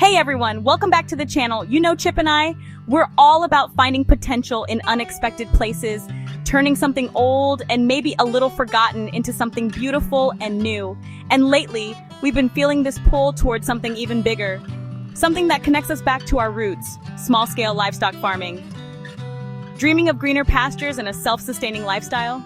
Hey everyone, welcome back to the channel. You know Chip and I, we're all about finding potential in unexpected places, turning something old and maybe a little forgotten into something beautiful and new. And lately, we've been feeling this pull towards something even bigger. Something that connects us back to our roots, small-scale livestock farming. Dreaming of greener pastures and a self-sustaining lifestyle?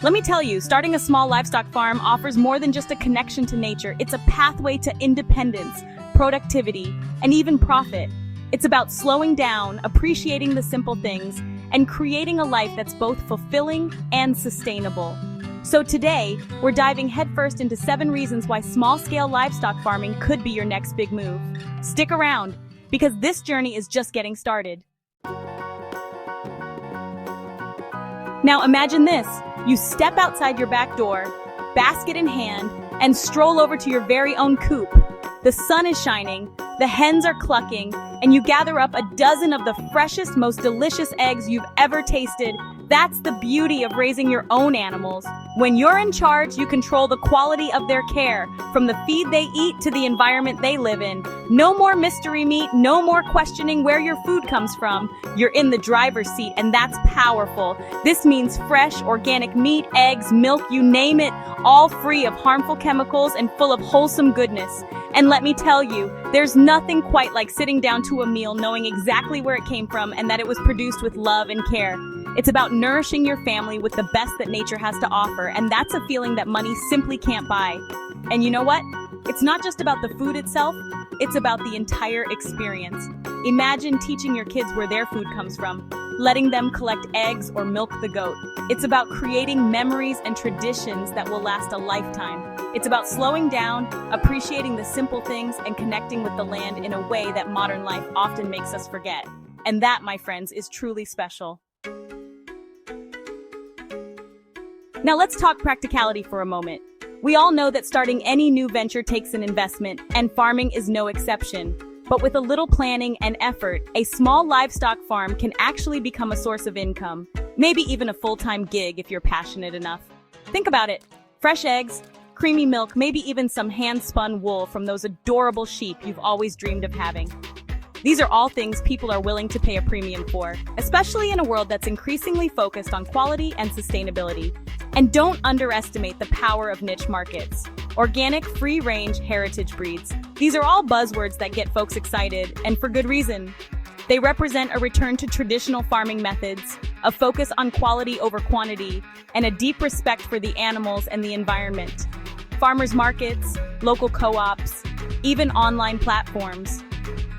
Let me tell you, starting a small livestock farm offers more than just a connection to nature. It's a pathway to independence, productivity, and even profit. It's about slowing down, appreciating the simple things, and creating a life that's both fulfilling and sustainable. So today, we're diving headfirst into 7 reasons why small-scale livestock farming could be your next big move. Stick around, because this journey is just getting started. Now imagine this. You step outside your back door, basket in hand, and stroll over to your very own coop. The sun is shining, the hens are clucking, and you gather up a dozen of the freshest, most delicious eggs you've ever tasted. That's the beauty of raising your own animals. When you're in charge, you control the quality of their care, from the feed they eat to the environment they live in. No more mystery meat, no more questioning where your food comes from. You're in the driver's seat, and that's powerful. This means fresh, organic meat, eggs, milk, you name it, all free of harmful chemicals and full of wholesome goodness. And let me tell you, there's nothing quite like sitting down to a meal knowing exactly where it came from and that it was produced with love and care. It's about nourishing your family with the best that nature has to offer, and that's a feeling that money simply can't buy. And you know what? It's not just about the food itself, it's about the entire experience. Imagine teaching your kids where their food comes from, letting them collect eggs or milk the goat. It's about creating memories and traditions that will last a lifetime. It's about slowing down, appreciating the simple things, and connecting with the land in a way that modern life often makes us forget. And that, my friends, is truly special. Now let's talk practicality for a moment. We all know that starting any new venture takes an investment, and farming is no exception. But with a little planning and effort, a small livestock farm can actually become a source of income, maybe even a full-time gig if you're passionate enough. Think about it. Fresh eggs, creamy milk, maybe even some hand-spun wool from those adorable sheep you've always dreamed of having. These are all things people are willing to pay a premium for, especially in a world that's increasingly focused on quality and sustainability. And don't underestimate the power of niche markets. Organic, free-range, heritage breeds. These are all buzzwords that get folks excited, and for good reason. They represent a return to traditional farming methods, a focus on quality over quantity, and a deep respect for the animals and the environment. Farmers markets, local co-ops, even online platforms.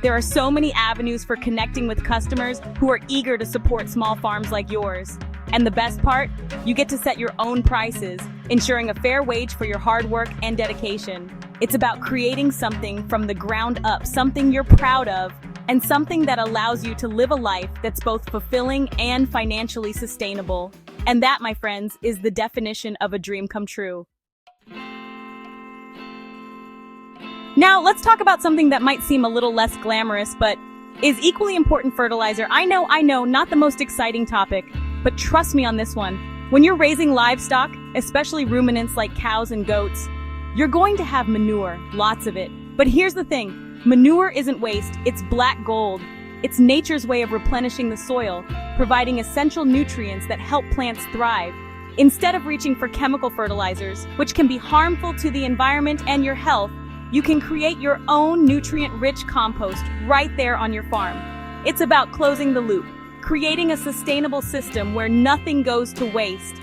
There are so many avenues for connecting with customers who are eager to support small farms like yours. And the best part? You get to set your own prices, ensuring a fair wage for your hard work and dedication. It's about creating something from the ground up, something you're proud of, and something that allows you to live a life that's both fulfilling and financially sustainable. And that, my friends, is the definition of a dream come true. Now, let's talk about something that might seem a little less glamorous, but is equally important: fertilizer. I know, not the most exciting topic, but trust me on this one. When you're raising livestock, especially ruminants like cows and goats, you're going to have manure, lots of it. But here's the thing, manure isn't waste, it's black gold. It's nature's way of replenishing the soil, providing essential nutrients that help plants thrive. Instead of reaching for chemical fertilizers, which can be harmful to the environment and your health, you can create your own nutrient-rich compost right there on your farm. It's about closing the loop, creating a sustainable system where nothing goes to waste.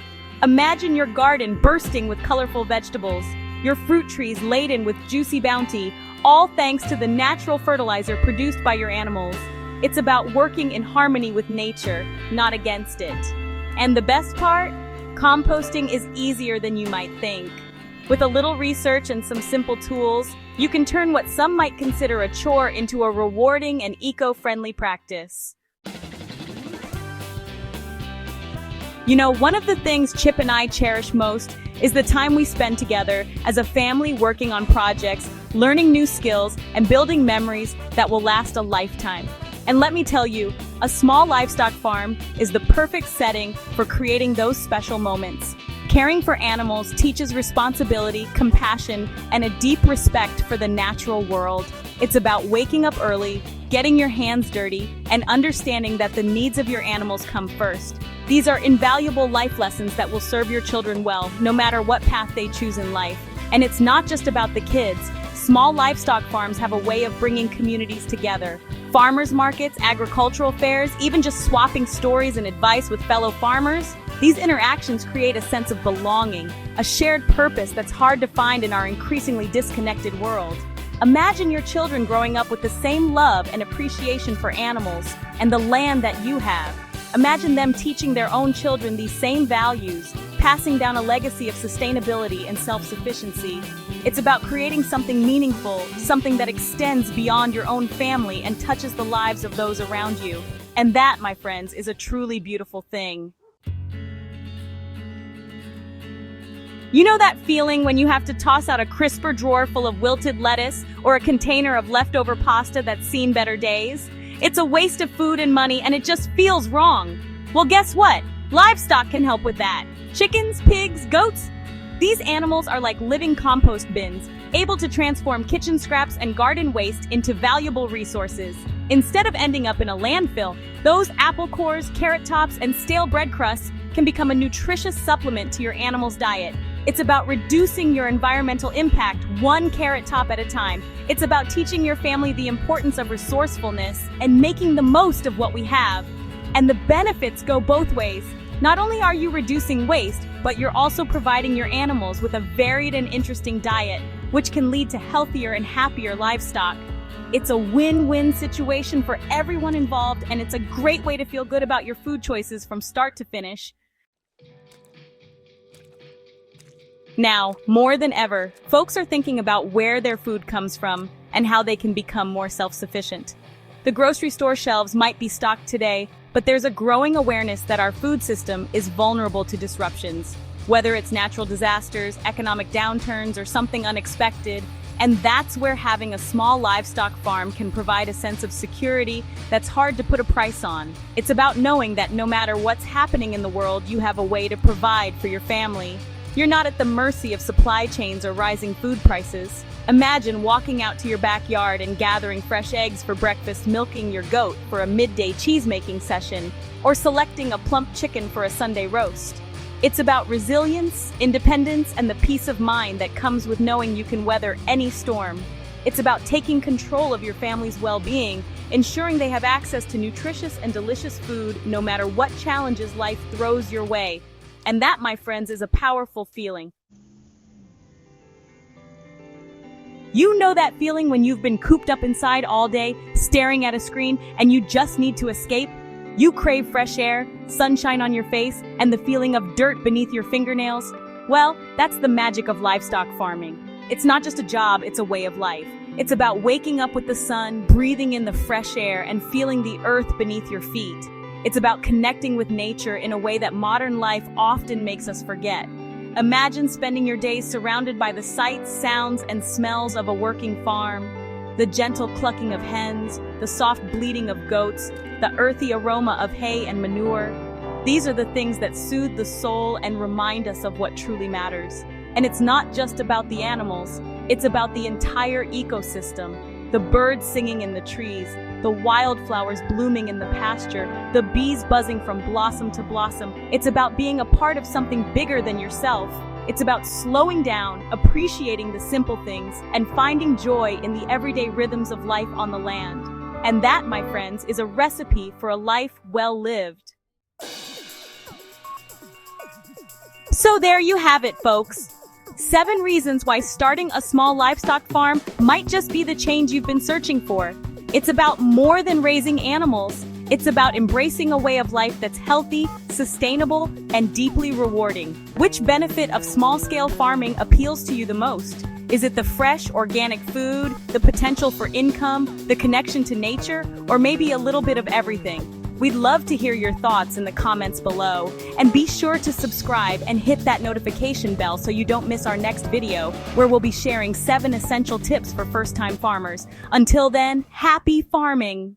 Imagine your garden bursting with colorful vegetables, your fruit trees laden with juicy bounty, all thanks to the natural fertilizer produced by your animals. It's about working in harmony with nature, not against it. And the best part? Composting is easier than you might think. With a little research and some simple tools, you can turn what some might consider a chore into a rewarding and eco-friendly practice. You know, one of the things Chip and I cherish most is the time we spend together as a family, working on projects, learning new skills, and building memories that will last a lifetime. And let me tell you, a small livestock farm is the perfect setting for creating those special moments. Caring for animals teaches responsibility, compassion, and a deep respect for the natural world. It's about waking up early, getting your hands dirty, and understanding that the needs of your animals come first. These are invaluable life lessons that will serve your children well, no matter what path they choose in life. And it's not just about the kids. Small livestock farms have a way of bringing communities together. Farmers markets, agricultural fairs, even just swapping stories and advice with fellow farmers. These interactions create a sense of belonging, a shared purpose that's hard to find in our increasingly disconnected world. Imagine your children growing up with the same love and appreciation for animals and the land that you have. Imagine them teaching their own children these same values, passing down a legacy of sustainability and self-sufficiency. It's about creating something meaningful, something that extends beyond your own family and touches the lives of those around you. And that, my friends, is a truly beautiful thing. You know that feeling when you have to toss out a crisper drawer full of wilted lettuce or a container of leftover pasta that's seen better days? It's a waste of food and money, and it just feels wrong. Well, guess what? Livestock can help with that. Chickens, pigs, goats. These animals are like living compost bins, able to transform kitchen scraps and garden waste into valuable resources. Instead of ending up in a landfill, those apple cores, carrot tops, and stale bread crusts can become a nutritious supplement to your animal's diet. It's about reducing your environmental impact one carrot top at a time. It's about teaching your family the importance of resourcefulness and making the most of what we have. And the benefits go both ways. Not only are you reducing waste, but you're also providing your animals with a varied and interesting diet, which can lead to healthier and happier livestock. It's a win-win situation for everyone involved, and it's a great way to feel good about your food choices from start to finish. Now, more than ever, folks are thinking about where their food comes from and how they can become more self-sufficient. The grocery store shelves might be stocked today, but there's a growing awareness that our food system is vulnerable to disruptions, whether it's natural disasters, economic downturns, or something unexpected. And that's where having a small livestock farm can provide a sense of security that's hard to put a price on. It's about knowing that no matter what's happening in the world, you have a way to provide for your family. You're not at the mercy of supply chains or rising food prices. Imagine walking out to your backyard and gathering fresh eggs for breakfast, milking your goat for a midday cheese-making session, or selecting a plump chicken for a Sunday roast. It's about resilience, independence, and the peace of mind that comes with knowing you can weather any storm. It's about taking control of your family's well-being, ensuring they have access to nutritious and delicious food no matter what challenges life throws your way. And that, my friends, is a powerful feeling. You know that feeling when you've been cooped up inside all day, staring at a screen, and you just need to escape? You crave fresh air, sunshine on your face, and the feeling of dirt beneath your fingernails? Well, that's the magic of livestock farming. It's not just a job, it's a way of life. It's about waking up with the sun, breathing in the fresh air, and feeling the earth beneath your feet. It's about connecting with nature in a way that modern life often makes us forget. Imagine spending your days surrounded by the sights, sounds, and smells of a working farm. The gentle clucking of hens, the soft bleating of goats, the earthy aroma of hay and manure. These are the things that soothe the soul and remind us of what truly matters. And it's not just about the animals, it's about the entire ecosystem. The birds singing in the trees, the wildflowers blooming in the pasture, the bees buzzing from blossom to blossom. It's about being a part of something bigger than yourself. It's about slowing down, appreciating the simple things, and finding joy in the everyday rhythms of life on the land. And that, my friends, is a recipe for a life well lived. So there you have it, folks. 7 reasons why starting a small livestock farm might just be the change you've been searching for. It's about more than raising animals. It's about embracing a way of life that's healthy, sustainable, and deeply rewarding. Which benefit of small-scale farming appeals to you the most? Is it the fresh, organic food, the potential for income, the connection to nature, or maybe a little bit of everything? We'd love to hear your thoughts in the comments below. And be sure to subscribe and hit that notification bell so you don't miss our next video, where we'll be sharing 7 essential tips for first-time farmers. Until then, happy farming!